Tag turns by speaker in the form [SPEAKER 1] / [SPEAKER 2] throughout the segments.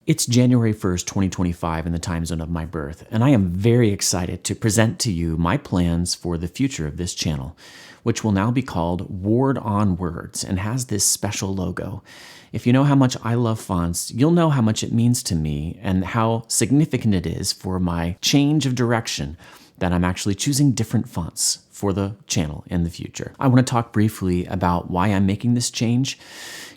[SPEAKER 1] It's January 1st, 2025 in the time zone of my birth, and I am very excited to present to you my plans for the future of this channel, which will now be called Ward on Words and has this special logo. If you know how much I love fonts, you'll know how much it means to me and how significant it is for my change of direction that I'm actually choosing different fonts for the channel in the future. I want to talk briefly about why I'm making this change.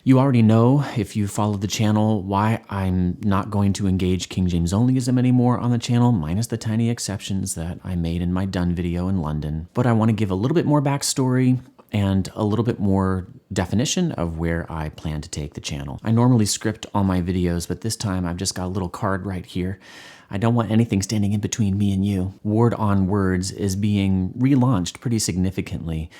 [SPEAKER 1] You already know, if you follow the channel, why I'm not going to engage King James Onlyism anymore on the channel, minus the tiny exceptions that I made in my Done video in London. But I want to give a little bit more backstory and a little bit more definition of where I plan to take the channel. I normally script all my videos, but this time I've just got a little card right here. I don't want anything standing in between me and you. Ward on Words is being relaunched pretty significantly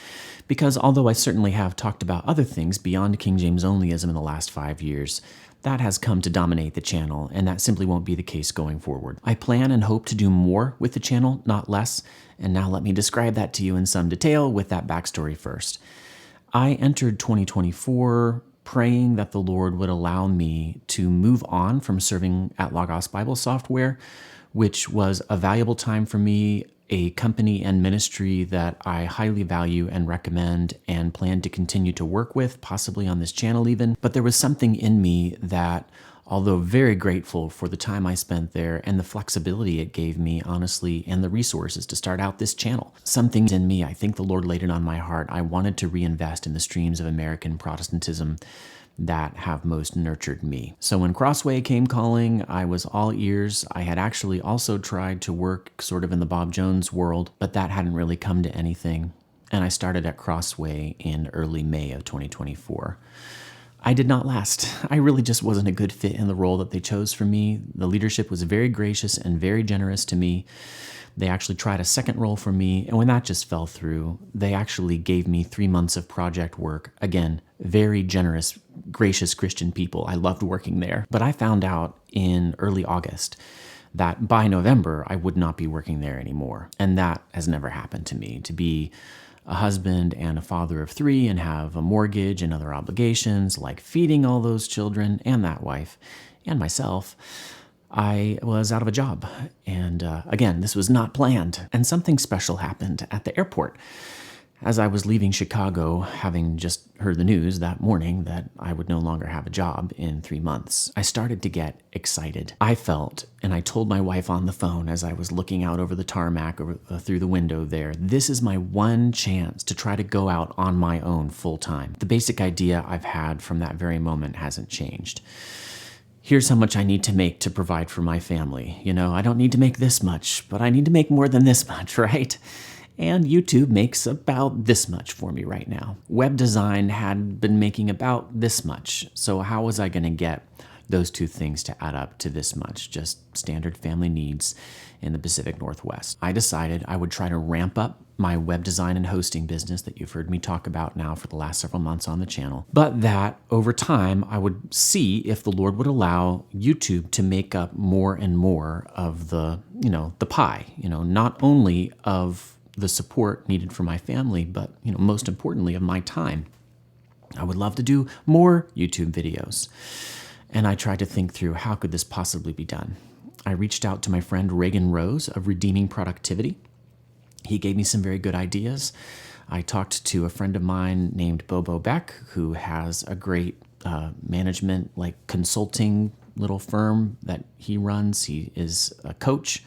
[SPEAKER 1] because although I certainly have talked about other things beyond King James Onlyism in the last 5 years, that has come to dominate the channel, and that simply won't be the case going forward. I plan and hope to do more with the channel, not less, and now let me describe that to you in some detail with that backstory first. I entered 2024 praying that the Lord would allow me to move on from serving at Logos Bible Software, which was a valuable time for me, a company and ministry that I highly value and recommend and plan to continue to work with, possibly on this channel even. But there was something in me that, although very grateful for the time I spent there and the flexibility it gave me, honestly, and the resources to start out this channel. Something in me, I think the Lord laid it on my heart. I wanted to reinvest in the streams of American Protestantism that have most nurtured me. So when Crossway came calling, I was all ears. I had actually also tried to work sort of in the Bob Jones world, but that hadn't really come to anything. And I started at Crossway in early May of 2024. I did not last. I really just wasn't a good fit in the role that they chose for me. The leadership was very gracious and very generous to me. They actually tried a second role for me, and when that just fell through, they actually gave me 3 months of project work. Again, very generous, gracious Christian people. I loved working there. But I found out in early August that by November, I would not be working there anymore. And that has never happened to me. To be a husband and a father of 3 and have a mortgage and other obligations like feeding all those children and that wife and myself, I was out of a job. And again, this was not planned. And something special happened at the airport. As I was leaving Chicago, having just heard the news that morning that I would no longer have a job in 3 months, I started to get excited. I felt, and I told my wife on the phone as I was looking out over the tarmac through the window there, this is my one chance to try to go out on my own full time. The basic idea I've had from that very moment hasn't changed. Here's how much I need to make to provide for my family. You know, I don't need to make this much, but I need to make more than this much, right? And YouTube makes about this much for me right now. Web design had been making about this much. So how was I going to get those two things to add up to this much? Just standard family needs in the Pacific Northwest. I decided I would try to ramp up my web design and hosting business that you've heard me talk about now for the last several months on the channel, but that over time I would see if the Lord would allow YouTube to make up more and more of the pie, not only of the support needed for my family, but most importantly of my time. I would love to do more YouTube videos. And I tried to think through how could this possibly be done. I reached out to my friend Reagan Rose of Redeeming Productivity. He gave me some very good ideas. I talked to a friend of mine named Bobo Beck, who has a great management consulting little firm that he runs. He is a coach.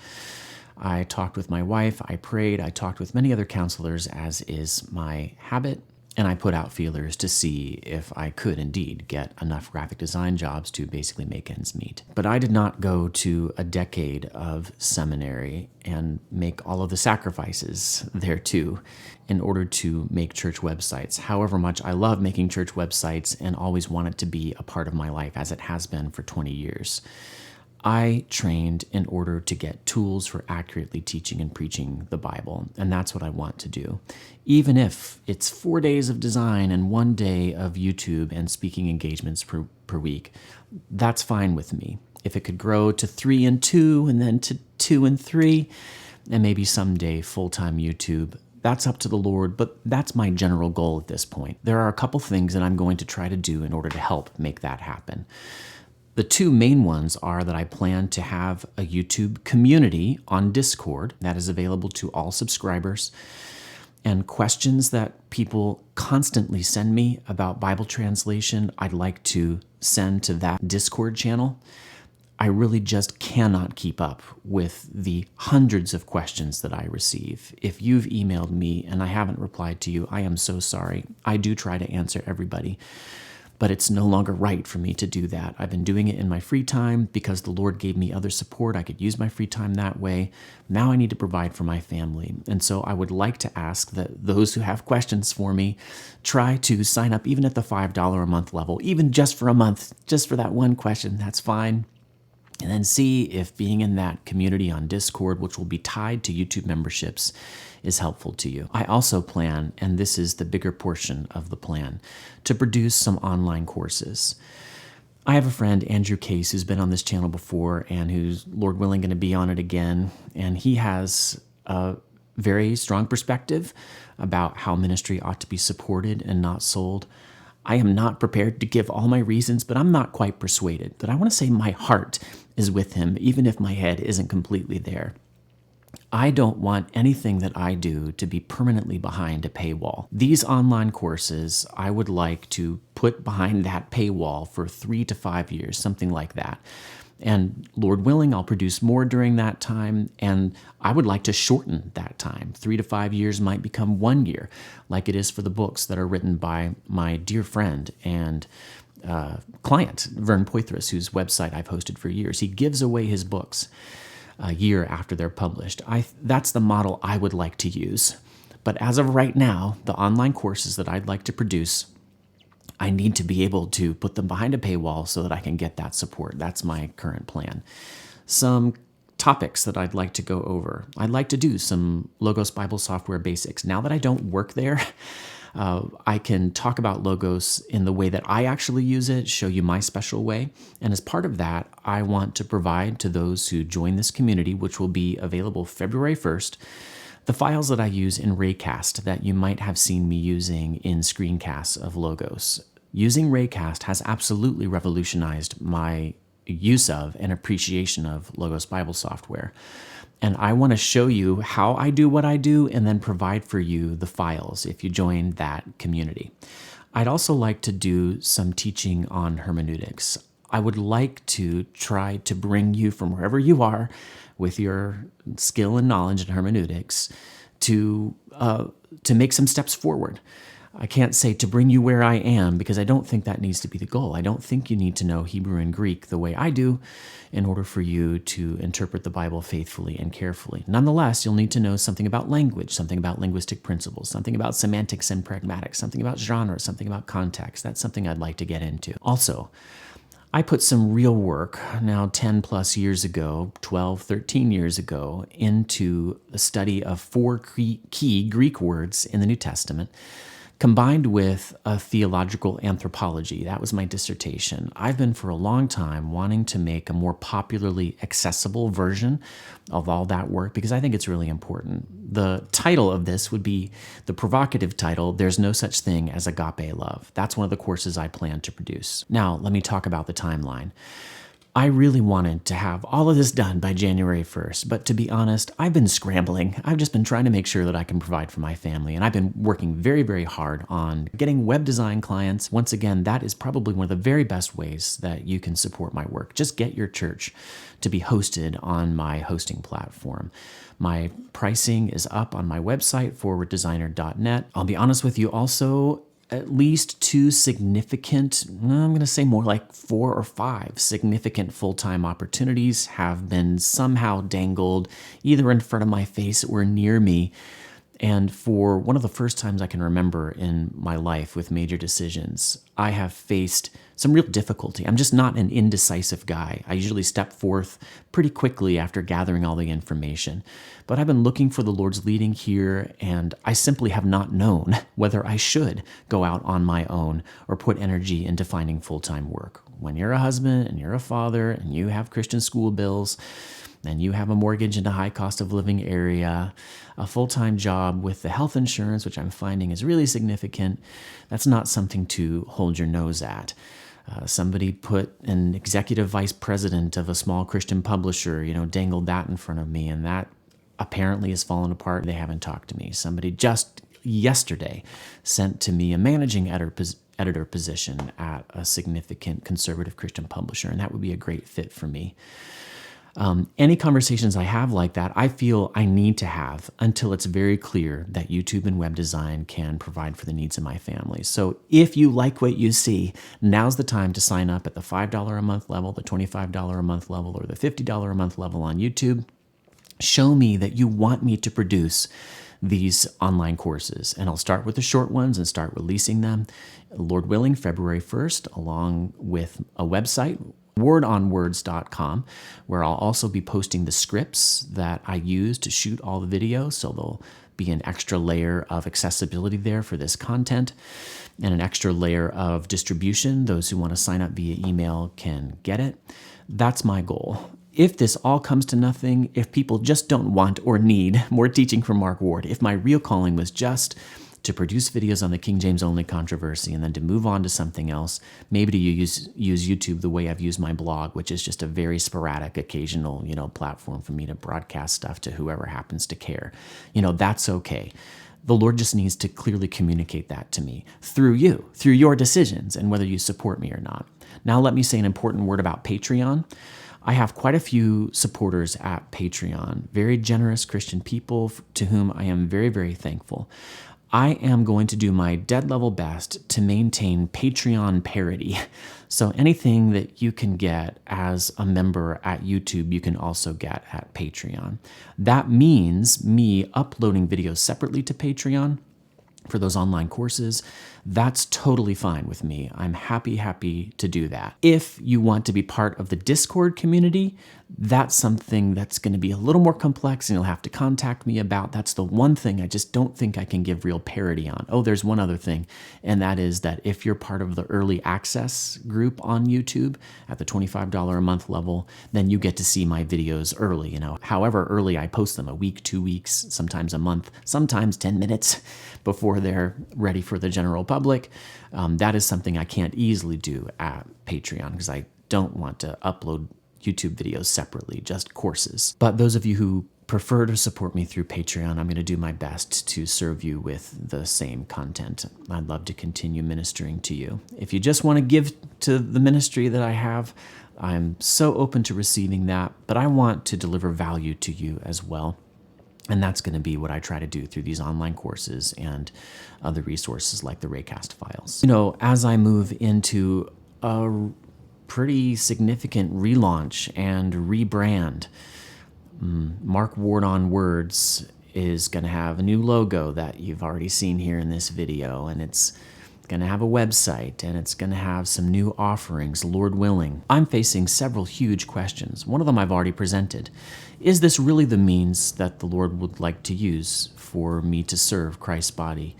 [SPEAKER 1] I talked with my wife, I prayed, I talked with many other counselors, as is my habit, and I put out feelers to see if I could indeed get enough graphic design jobs to basically make ends meet. But I did not go to a decade of seminary and make all of the sacrifices thereto in order to make church websites. However much I love making church websites and always want it to be a part of my life, as it has been for 20 years. I trained in order to get tools for accurately teaching and preaching the Bible, and that's what I want to do. Even if it's 4 days of design and 1 day of YouTube and speaking engagements per week, that's fine with me. If it could grow to 3 and 2 and then to 2 and 3, and maybe someday full-time YouTube, that's up to the Lord, but that's my general goal at this point. There are a couple things that I'm going to try to do in order to help make that happen. The two main ones are that I plan to have a YouTube community on Discord that is available to all subscribers, and questions that people constantly send me about Bible translation, I'd like to send to that Discord channel. I really just cannot keep up with the hundreds of questions that I receive. If you've emailed me and I haven't replied to you, I am so sorry. I do try to answer everybody, but it's no longer right for me to do that. I've been doing it in my free time because the Lord gave me other support. I could use my free time that way. Now I need to provide for my family. And so I would like to ask that those who have questions for me try to sign up even at the $5 a month level, even just for a month, just for that one question. That's fine. And then see if being in that community on Discord, which will be tied to YouTube memberships, is helpful to you. I also plan, and this is the bigger portion of the plan, to produce some online courses. I have a friend, Andrew Case, who's been on this channel before and who's, Lord willing, going to be on it again. And he has a very strong perspective about how ministry ought to be supported and not sold. I am not prepared to give all my reasons, but I'm not quite persuaded. But I want to say my heart is with him, even if my head isn't completely there. I don't want anything that I do to be permanently behind a paywall. These online courses, I would like to put behind that paywall for 3 to 5 years, something like that. And Lord willing, I'll produce more during that time, and I would like to shorten that time. 3 to 5 years might become 1 year, like it is for the books that are written by my dear friend and client, Vern Poitras, whose website I've hosted for years. He gives away his books a year after they're published. That's the model I would like to use. But as of right now, the online courses that I'd like to produce, I need to be able to put them behind a paywall so that I can get that support. That's my current plan. Some topics that I'd like to go over. I'd like to do some Logos Bible software basics. Now that I don't work there, I can talk about Logos in the way that I actually use it, show you my special way. And as part of that, I want to provide to those who join this community, which will be available February 1st, the files that I use in Raycast that you might have seen me using in screencasts of Logos. Using Raycast has absolutely revolutionized my use of and appreciation of Logos Bible software. And I want to show you how I do what I do and then provide for you the files if you join that community. I'd also like to do some teaching on hermeneutics. I would like to try to bring you from wherever you are with your skill and knowledge in hermeneutics to make some steps forward. I can't say to bring you where I am because I don't think that needs to be the goal. I don't think you need to know Hebrew and Greek the way I do in order for you to interpret the Bible faithfully and carefully. Nonetheless, you'll need to know something about language, something about linguistic principles, something about semantics and pragmatics, something about genre, something about context. That's something I'd like to get into. Also, I put some real work now 10 plus years ago, 12, 13 years ago, into the study of 4 key Greek words in the New Testament, combined with a theological anthropology. That was my dissertation. I've been for a long time wanting to make a more popularly accessible version of all that work because I think it's really important. The title of this would be the provocative title, There's No Such Thing as Agape Love. That's one of the courses I plan to produce. Now, let me talk about the timeline. I really wanted to have all of this done by January 1st, but to be honest, I've been scrambling. I've just been trying to make sure that I can provide for my family, and I've been working very, very hard on getting web design clients. Once again, that is probably one of the very best ways that you can support my work. Just get your church to be hosted on my hosting platform. My pricing is up on my website, forwarddesigner.net. I'll be honest with you also, at least 2 significant, I'm going to say more like 4 or 5 significant full-time opportunities have been somehow dangled either in front of my face or near me. And for one of the first times I can remember in my life with major decisions, I have faced some real difficulty. I'm just not an indecisive guy. I usually step forth pretty quickly after gathering all the information. But I've been looking for the Lord's leading here, and I simply have not known whether I should go out on my own or put energy into finding full-time work. When you're a husband and you're a father and you have Christian school bills, and you have a mortgage in a high cost of living area, a full-time job with the health insurance, which I'm finding is really significant, that's not something to hold your nose at. Somebody put an executive vice president of a small Christian publisher, dangled that in front of me, and that apparently has fallen apart. They haven't talked to me. Somebody just yesterday sent to me a managing editor position at a significant conservative Christian publisher, and that would be a great fit for me. Any conversations I have like that, I feel I need to have until it's very clear that YouTube and web design can provide for the needs of my family. So if you like what you see, now's the time to sign up at the $5 a month level, the $25 a month level, or the $50 a month level on YouTube. Show me that you want me to produce these online courses, and I'll start with the short ones and start releasing them, Lord willing, February 1st, along with a website, wordonwords.com, where I'll also be posting the scripts that I use to shoot all the videos. So there'll be an extra layer of accessibility there for this content and an extra layer of distribution. Those who want to sign up via email can get it. That's my goal. If this all comes to nothing, if people just don't want or need more teaching from Mark Ward, if my real calling was just to produce videos on the King James only controversy and then to move on to something else, maybe to use YouTube the way I've used my blog, which is just a very sporadic, occasional, platform for me to broadcast stuff to whoever happens to care. That's okay. The Lord just needs to clearly communicate that to me through you, through your decisions and whether you support me or not. Now let me say an important word about Patreon. I have quite a few supporters at Patreon, very generous Christian people to whom I am very, very thankful. I am going to do my dead level best to maintain Patreon parity. So anything that you can get as a member at YouTube, you can also get at Patreon. That means me uploading videos separately to Patreon for those online courses. That's totally fine with me. I'm happy to do that. If you want to be part of the Discord community, that's something that's going to be a little more complex and you'll have to contact me about. That's the one thing I just don't think I can give real parity on. Oh, there's one other thing, and that is that if you're part of the early access group on YouTube at the $25 a month level, then you get to see my videos early, however early I post them, a week, 2 weeks, sometimes a month, sometimes 10 minutes before they're ready for the general public. That is something I can't easily do at Patreon because I don't want to upload YouTube videos separately, just courses. But those of you who prefer to support me through Patreon, I'm going to do my best to serve you with the same content. I'd love to continue ministering to you. If you just want to give to the ministry that I have, I'm so open to receiving that, but I want to deliver value to you as well. And that's going to be what I try to do through these online courses and other resources like the Raycast files. As I move into a pretty significant relaunch and rebrand, Mark Ward on Words is going to have a new logo that you've already seen here in this video, and it's going to have a website, and it's going to have some new offerings, Lord willing. I'm facing several huge questions. One of them I've already presented. Is this really the means that the Lord would like to use for me to serve Christ's body,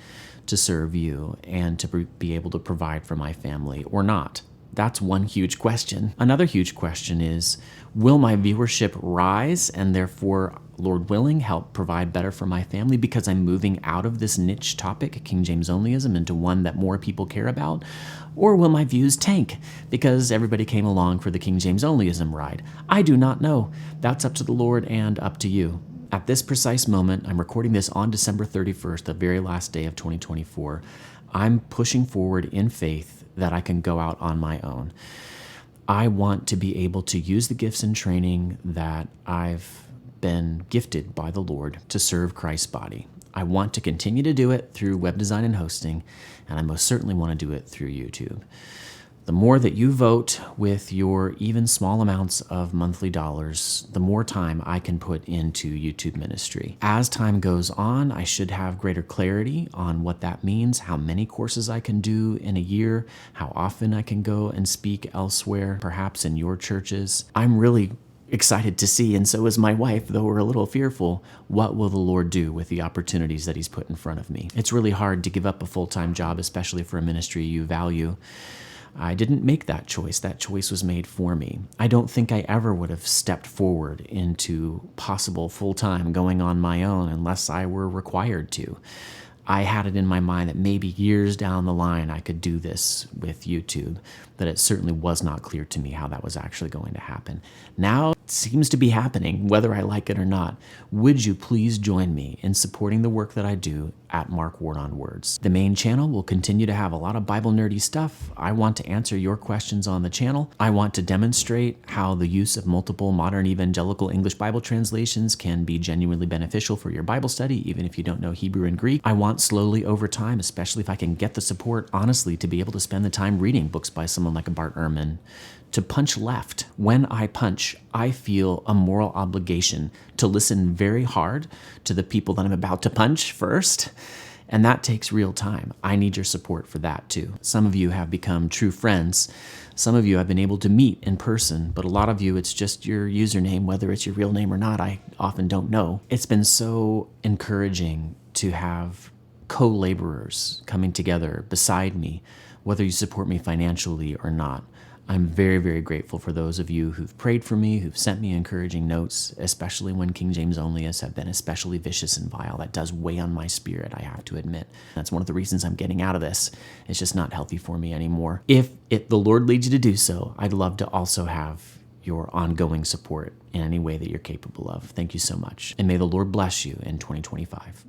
[SPEAKER 1] to serve you, and to be able to provide for my family, or not? That's one huge question. Another huge question is, will my viewership rise and therefore, Lord willing, help provide better for my family because I'm moving out of this niche topic, King James onlyism, into one that more people care about? Or will my views tank because everybody came along for the King James onlyism ride? I do not know. That's up to the Lord and up to you. At this precise moment, I'm recording this on December 31st, the very last day of 2024. I'm pushing forward in faith that I can go out on my own. I want to be able to use the gifts and training that I've been gifted by the Lord to serve Christ's body. I want to continue to do it through web design and hosting, and I most certainly want to do it through YouTube. The more that you vote with your even small amounts of monthly dollars, the more time I can put into YouTube ministry. As time goes on, I should have greater clarity on what that means, how many courses I can do in a year, how often I can go and speak elsewhere, perhaps in your churches. I'm really excited to see, and so is my wife, though we're a little fearful, what will the Lord do with the opportunities that he's put in front of me. It's really hard to give up a full-time job, especially for a ministry you value. I didn't make that choice. That choice was made for me. I don't think I ever would have stepped forward into possible full-time going on my own unless I were required to. I had it in my mind that maybe years down the line I could do this with YouTube, that it certainly was not clear to me how that was actually going to happen. Now it seems to be happening, whether I like it or not. Would you please join me in supporting the work that I do at Mark Ward on Words? The main channel will continue to have a lot of Bible nerdy stuff. I want to answer your questions on the channel. I want to demonstrate how the use of multiple modern evangelical English Bible translations can be genuinely beneficial for your Bible study, even if you don't know Hebrew and Greek. I want slowly over time, especially if I can get the support, honestly, to be able to spend the time reading books by someone like a Bart Ehrman, to punch left. When I punch, I feel a moral obligation to listen very hard to the people that I'm about to punch first. And that takes real time. I need your support for that too. Some of you have become true friends. Some of you I've been able to meet in person, but a lot of you, it's just your username, whether it's your real name or not, I often don't know. It's been so encouraging to have co-laborers coming together beside me, whether you support me financially or not. I'm very, very grateful for those of you who've prayed for me, who've sent me encouraging notes, especially when King James Onlyists have been especially vicious and vile. That does weigh on my spirit, I have to admit. That's one of the reasons I'm getting out of this. It's just not healthy for me anymore. If the Lord leads you to do so, I'd love to also have your ongoing support in any way that you're capable of. Thank you so much. And may the Lord bless you in 2025.